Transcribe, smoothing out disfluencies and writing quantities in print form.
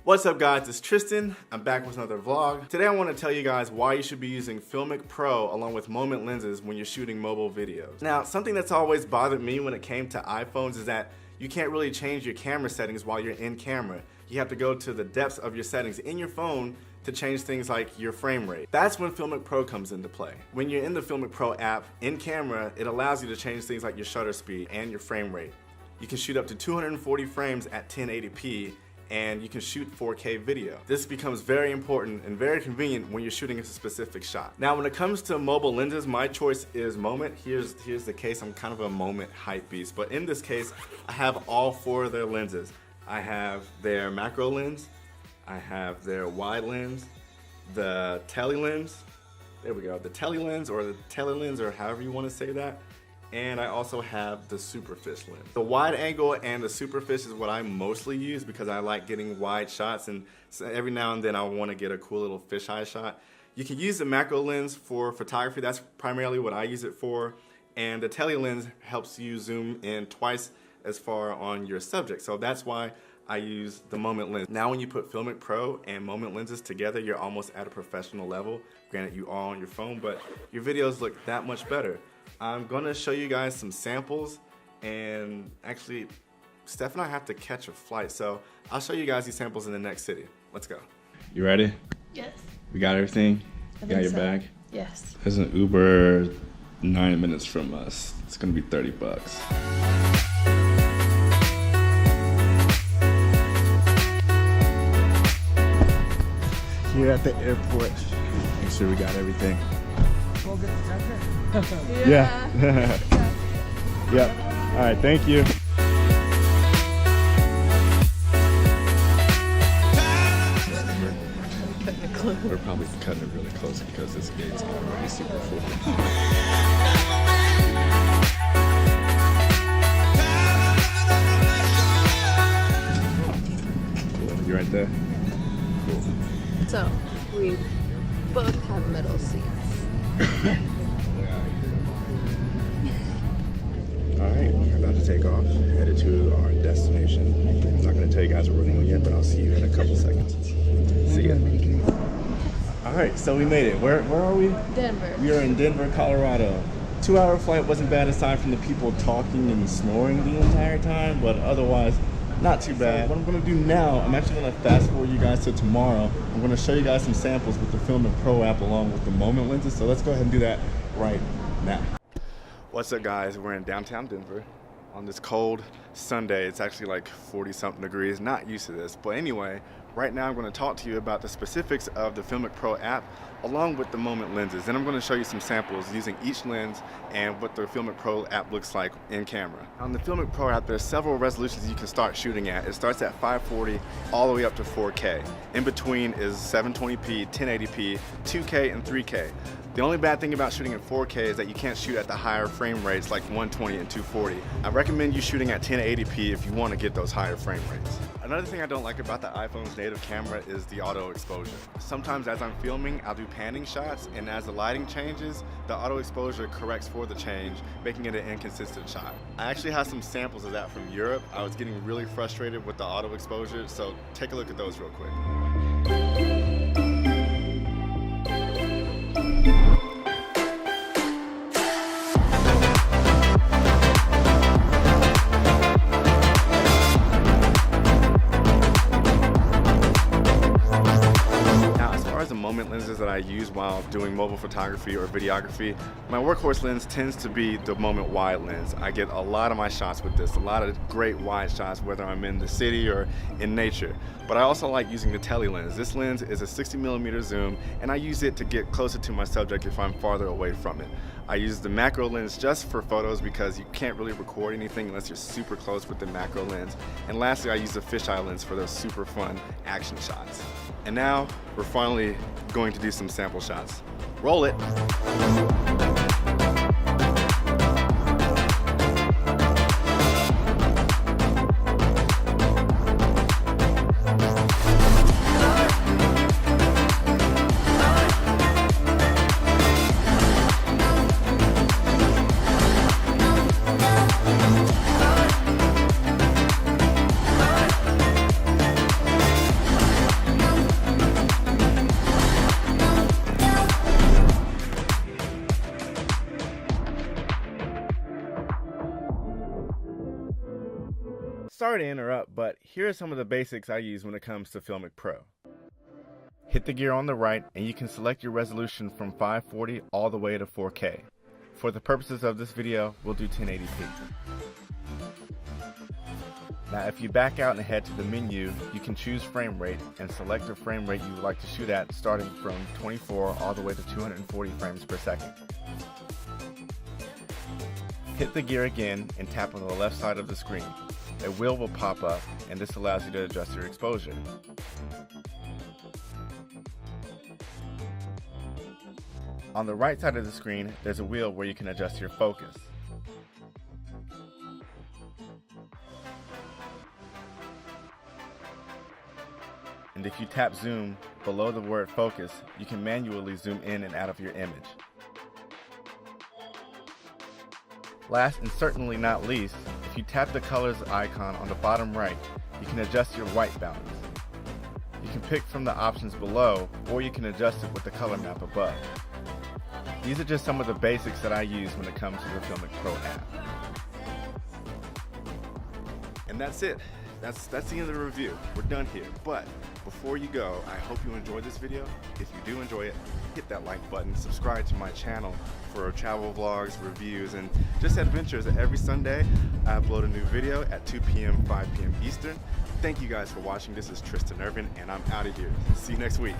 What's up guys, it's Tristan. I'm back with another vlog. Today I want to tell you guys why you should be using FiLMic Pro along with Moment lenses when you're shooting mobile videos. Now, something that's always bothered me when it came to iPhones is that you can't really change your camera settings while you're in camera. You have to go to the depths of your settings in your phone to change things like your frame rate. That's when FiLMic Pro comes into play. When you're in the FiLMic Pro app, in camera, it allows you to change things like your shutter speed and your frame rate. You can shoot up to 240 frames at 1080p, and you can shoot 4K video. This becomes very important and very convenient when you're shooting a specific shot. Now, when it comes to mobile lenses, my choice is Moment. Here's the case. I'm kind of a Moment hype beast, but in this case, I have all four of their lenses. I have their macro lens, I have their wide lens, the tele lens, there we go, the tele lens or the tele lens or however you want to say that, and I also have the superfish lens. The wide angle and the superfish is what I mostly use because I like getting wide shots, and so every now and then I want to get a cool little fisheye shot. You can use the macro lens for photography. That's primarily what I use it for, and the tele lens helps you zoom in twice as far on your subject, so that's why I use the Moment lens. Now when you put FiLMic Pro and Moment lenses together, you're almost at a professional level. Granted, you are on your phone, but your videos look that much better. I'm gonna show you guys some samples, and actually, Steph and I have to catch a flight, so I'll show you guys these samples in the next city. Let's go. You ready? Yes. We got everything? You got your bag? Yes. There's an Uber 9 minutes from us. It's gonna be 30 bucks. Here at the airport. Make sure we got everything. We'll get the jacket. Yeah. Yep. All right, thank you. We're probably cutting it really close because this gate's already super full. Cool. You right there? Cool. So, we both have middle seats. Alright, we're about to take off, headed to our destination. I'm not going to tell you guys where we're going yet, but I'll see you in a couple seconds. See ya. Alright, so we made it. Where are we? Denver. We are in Denver, Colorado. 2-hour flight wasn't bad aside from the people talking and snoring the entire time, but otherwise, not too bad. What I'm going to do now, I'm actually going to fast forward you guys to tomorrow. I'm going to show you guys some samples with the FiLMic Pro app along with the Moment lenses, so let's go ahead and do that right now. What's up guys, we're in downtown Denver on this cold Sunday. It's actually like 40-something degrees, not used to this. But anyway, right now I'm going to talk to you about the specifics of the FiLMic Pro app along with the Moment lenses. Then I'm going to show you some samples using each lens and what the FiLMic Pro app looks like in camera. On the FiLMic Pro app, there's several resolutions you can start shooting at. It starts at 540 all the way up to 4K. In between is 720p, 1080p, 2K, and 3K. The only bad thing about shooting at 4K is that you can't shoot at the higher frame rates like 120 and 240. I recommend you shooting at 1080p if you want to get those higher frame rates. Another thing I don't like about the iPhone's native camera is the auto exposure. Sometimes as I'm filming, I'll do panning shots, and as the lighting changes, the auto exposure corrects for the change, making it an inconsistent shot. I actually have some samples of that from Europe. I was getting really frustrated with the auto exposure, so take a look at those real quick. Moment lenses that I use while doing mobile photography or videography, my workhorse lens tends to be the Moment wide lens. I get a lot of my shots with this, a lot of great wide shots, whether I'm in the city or in nature. But I also like using the tele lens. This lens is a 60mm zoom, and I use it to get closer to my subject if I'm farther away from it. I use the macro lens just for photos because you can't really record anything unless you're super close with the macro lens. And lastly, I use the fisheye lens for those super fun action shots. And now we're finally going to do some sample shots. Roll it. already in or up, but here are some of the basics I use when it comes to FiLMic Pro. Hit the gear on the right and you can select your resolution from 540 all the way to 4K. For the purposes of this video, we'll do 1080p. Now if you back out and head to the menu, you can choose frame rate and select the frame rate you would like to shoot at, starting from 24 all the way to 240 frames per second. Hit the gear again and tap on the left side of the screen. A wheel will pop up and this allows you to adjust your exposure. On the right side of the screen, there's a wheel where you can adjust your focus. And if you tap zoom below the word focus, you can manually zoom in and out of your image. Last and certainly not least, if you tap the colors icon on the bottom right, you can adjust your white balance. You can pick from the options below, or you can adjust it with the color map above. These are just some of the basics that I use when it comes to the FiLMic Pro app. And that's it. That's the end of the review. We're done here. But before you go, I hope you enjoyed this video. If you do enjoy it, hit that like button, subscribe to my channel for travel vlogs, reviews, and just adventures. Every Sunday, I upload a new video at 2 p.m., 5 p.m. Eastern. Thank you guys for watching. This is Tristan Irvin, and I'm out of here. See you next week.